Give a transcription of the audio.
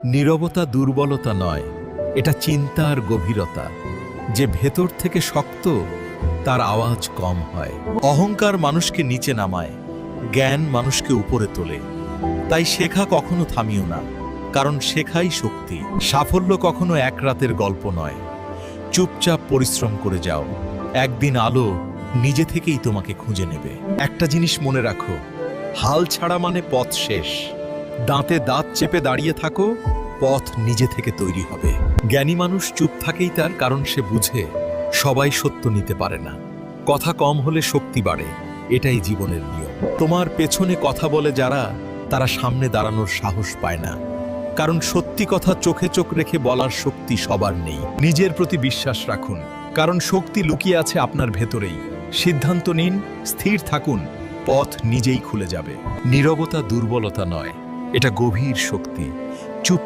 নীরবতা দুর্বলতা নয়, এটা চিন্তার গভীরতা। যে ভেতর থেকে শক্ত তার আওয়াজ কম হয়। অহংকার মানুষকে নিচে নামায়, জ্ঞান মানুষকে উপরে তোলে। তাই শেখা কখনো থামিও না, কারণ শেখাই শক্তি। সাফল্য কখনো এক রাতের গল্প নয়, চুপচাপ পরিশ্রম করে যাও, একদিন আলো নিজে থেকেই তোমাকে খুঁজে নেবে। একটা জিনিস মনে রাখো, হাল ছাড়া মানে পথ শেষ। দাঁতে দাঁত চেপে দাঁড়িয়ে থাকো, পথ নিজে থেকে তৈরি হবে। জ্ঞানী মানুষ চুপ থাকেই তার কারণ সে বুঝে সবাই সত্য নিতে পারে না। কথা কম হলে শক্তি বাড়ে, এটাই জীবনের নিয়ম। তোমার পেছনে কথা বলে যারা, তারা সামনে দাঁড়ানোর সাহস পায় না, কারণ সত্যি কথা চোখে চোখ রেখে বলার শক্তি সবার নেই। নিজের প্রতি বিশ্বাস রাখুন, কারণ শক্তি লুকিয়ে আছে আপনার ভেতরেই। সিদ্ধান্ত নিন, স্থির থাকুন, পথ নিজেই খুলে যাবে। নীরবতা দুর্বলতা নয়, এটা গভীর শক্তি। চুপ